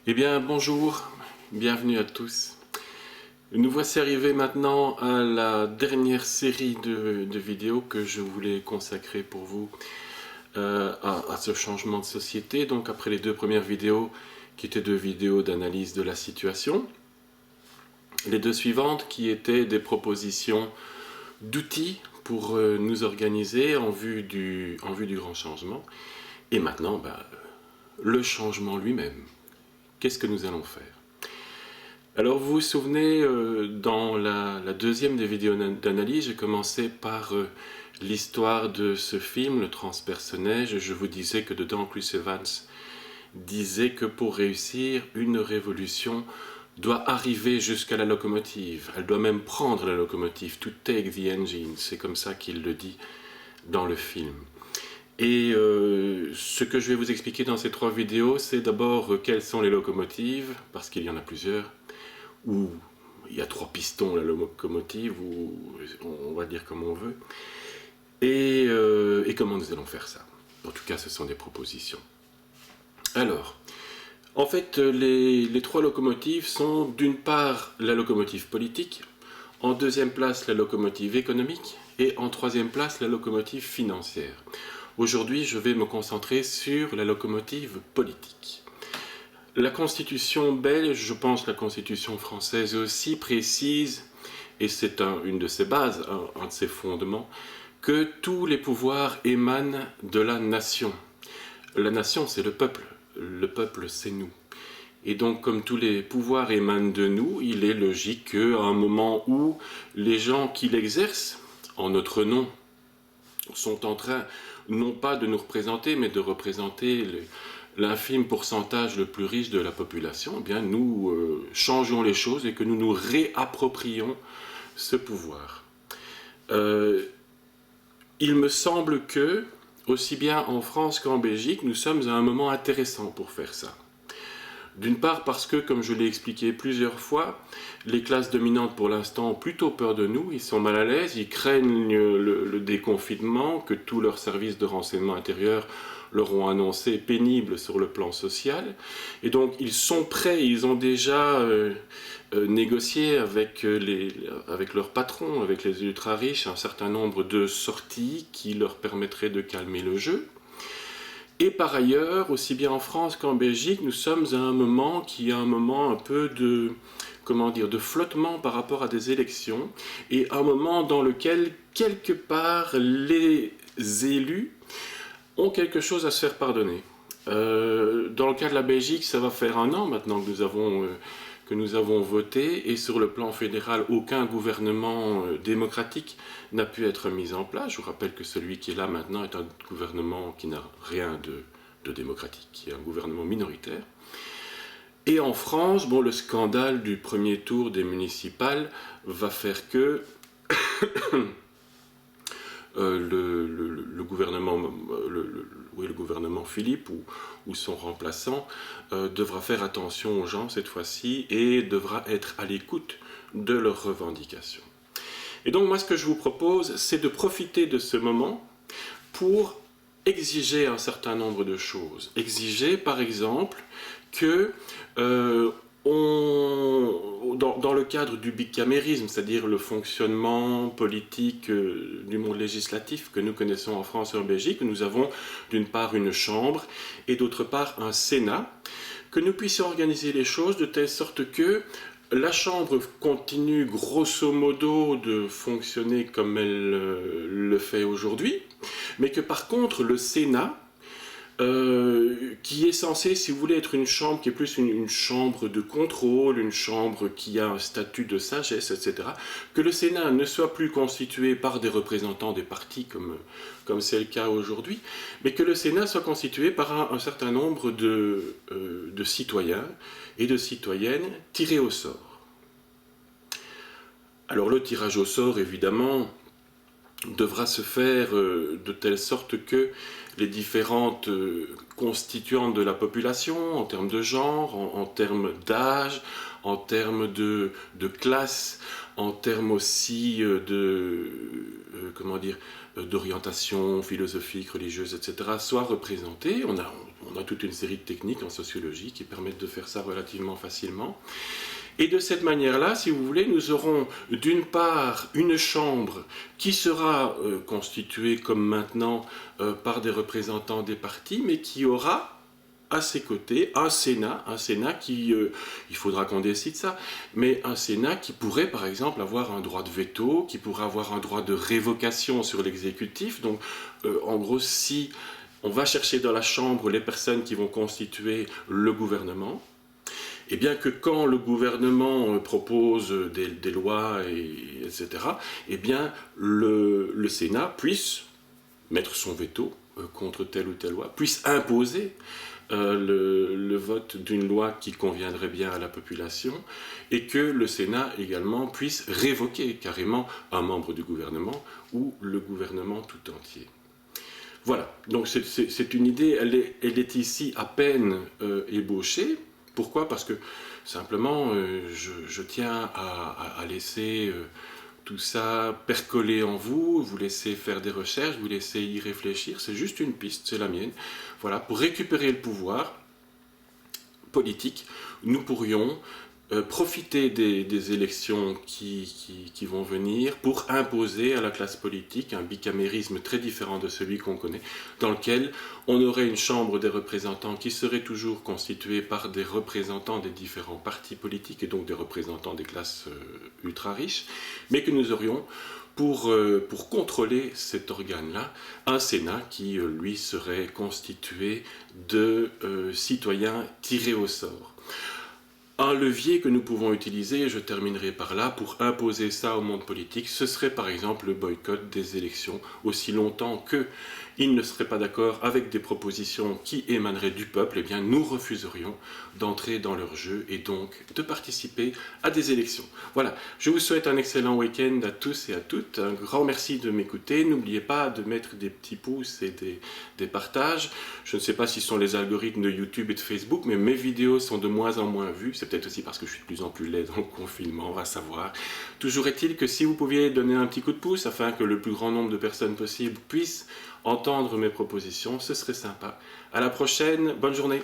Eh bien, bonjour, bienvenue à tous. Nous voici arrivés maintenant à la dernière série de vidéos que je voulais consacrer pour vous à ce changement de société. Donc après les deux premières vidéos, qui étaient deux vidéos d'analyse de la situation, les deux suivantes qui étaient des propositions d'outils pour nous organiser en vue du grand changement. Et maintenant, le changement lui-même. Qu'est-ce que nous allons faire? Alors vous vous souvenez, dans la deuxième des vidéos d'analyse, j'ai commencé par l'histoire de ce film, Le transpersonnage. Je vous disais que dedans, Chris Evans disait que pour réussir, une révolution doit arriver jusqu'à la locomotive. Elle doit même prendre la locomotive, to take the engine. C'est comme ça qu'il le dit dans le film. Et ce que je vais vous expliquer dans ces trois vidéos, c'est d'abord quelles sont les locomotives, parce qu'il y en a plusieurs, où il y a trois pistons la locomotive, ou on va dire comme on veut, et comment nous allons faire ça. En tout cas, ce sont des propositions. Alors, en fait, les trois locomotives sont d'une part la locomotive politique, en deuxième place la locomotive économique, et en troisième place la locomotive financière. Aujourd'hui, je vais me concentrer sur la locomotive politique. La Constitution belge, je pense la Constitution française aussi, précise, et c'est une de ses bases, un de ses fondements, que tous les pouvoirs émanent de la nation. La nation, c'est le peuple, c'est nous. Et donc, comme tous les pouvoirs émanent de nous, il est logique qu'à un moment où les gens qui l'exercent, en notre nom, sont en train, non pas de nous représenter, mais de représenter l'infime pourcentage le plus riche de la population, eh bien nous changeons les choses et que nous nous réapproprions ce pouvoir. Il me semble que, aussi bien en France qu'en Belgique, nous sommes à un moment intéressant pour faire ça. D'une part parce que, comme je l'ai expliqué plusieurs fois, les classes dominantes pour l'instant ont plutôt peur de nous, ils sont mal à l'aise, ils craignent le déconfinement, que tous leurs services de renseignement intérieur leur ont annoncé pénible sur le plan social. Et donc ils sont prêts, ils ont déjà négocié avec leurs patrons, avec les ultra-riches, un certain nombre de sorties qui leur permettraient de calmer le jeu. Et par ailleurs, aussi bien en France qu'en Belgique, nous sommes à un moment qui est un moment un peu de, de flottement par rapport à des élections, et un moment dans lequel, quelque part, les élus ont quelque chose à se faire pardonner. Dans le cas de la Belgique, ça va faire 1 an maintenant que nous avons voté, et sur le plan fédéral, aucun gouvernement démocratique n'a pu être mis en place. Je vous rappelle que celui qui est là maintenant est un gouvernement qui n'a rien de démocratique, qui est un gouvernement minoritaire. Et en France, bon, le scandale du premier tour des municipales va faire que le gouvernement Philippe ou son remplaçant devra faire attention aux gens cette fois-ci et devra être à l'écoute de leurs revendications. Et donc moi ce que je vous propose, c'est de profiter de ce moment pour exiger un certain nombre de choses. Exiger par exemple que dans le cadre du bicamérisme, c'est-à-dire le fonctionnement politique du monde législatif que nous connaissons en France et en Belgique, nous avons d'une part une chambre et d'autre part un Sénat, que nous puissions organiser les choses de telle sorte que la Chambre continue grosso modo de fonctionner comme elle le fait aujourd'hui, mais que par contre le Sénat, qui est censé, si vous voulez, être une chambre qui est plus une chambre de contrôle, une chambre qui a un statut de sagesse, etc., que le Sénat ne soit plus constitué par des représentants des partis comme c'est le cas aujourd'hui, mais que le Sénat soit constitué par un certain nombre de citoyens et de citoyennes tirés au sort. Alors le tirage au sort, évidemment, devra se faire de telle sorte que les différentes constituantes de la population, en termes de genre, en termes d'âge, en termes de classe, en termes aussi comment dire, d'orientation philosophique, religieuse, etc., soient représentées. On a toute une série de techniques en sociologie qui permettent de faire ça relativement facilement. Et de cette manière-là, si vous voulez, nous aurons d'une part une chambre qui sera constituée comme maintenant par des représentants des partis, mais qui aura à ses côtés un Sénat qui, il faudra qu'on décide ça, mais un Sénat qui pourrait par exemple avoir un droit de veto, qui pourrait avoir un droit de révocation sur l'exécutif. Donc en gros, si on va chercher dans la chambre les personnes qui vont constituer le gouvernement, et bien que quand le gouvernement propose des lois, etc., et bien le Sénat puisse mettre son veto contre telle ou telle loi, puisse imposer le vote d'une loi qui conviendrait bien à la population, et que le Sénat également puisse révoquer carrément un membre du gouvernement ou le gouvernement tout entier. Voilà, donc c'est une idée, elle est ici à peine ébauchée. Pourquoi? Parce que simplement, je tiens à laisser tout ça percoler en vous, vous laisser faire des recherches, vous laisser y réfléchir. C'est juste une piste, c'est la mienne. Voilà, pour récupérer le pouvoir politique, nous pourrions profiter des élections qui vont venir pour imposer à la classe politique un bicamérisme très différent de celui qu'on connaît, dans lequel on aurait une chambre des représentants qui serait toujours constituée par des représentants des différents partis politiques et donc des représentants des classes ultra riches, mais que nous aurions pour contrôler cet organe-là, un Sénat qui, lui, serait constitué de citoyens tirés au sort. Un levier que nous pouvons utiliser, et je terminerai par là, pour imposer ça au monde politique, ce serait par exemple le boycott des élections, aussi longtemps qu'ils ne seraient pas d'accord avec des propositions qui émaneraient du peuple, eh bien nous refuserions d'entrer dans leur jeu et donc de participer à des élections. Voilà, je vous souhaite un excellent week-end à tous et à toutes, un grand merci de m'écouter, n'oubliez pas de mettre des petits pouces et des partages. Je ne sais pas si ce sont les algorithmes de YouTube et de Facebook, mais mes vidéos sont de moins en moins vues, c'est peut-être aussi parce que je suis de plus en plus laid dans le confinement, on va savoir. Toujours est-il que si vous pouviez donner un petit coup de pouce afin que le plus grand nombre de personnes possible puissent entendre mes propositions, ce serait sympa. À la prochaine, bonne journée.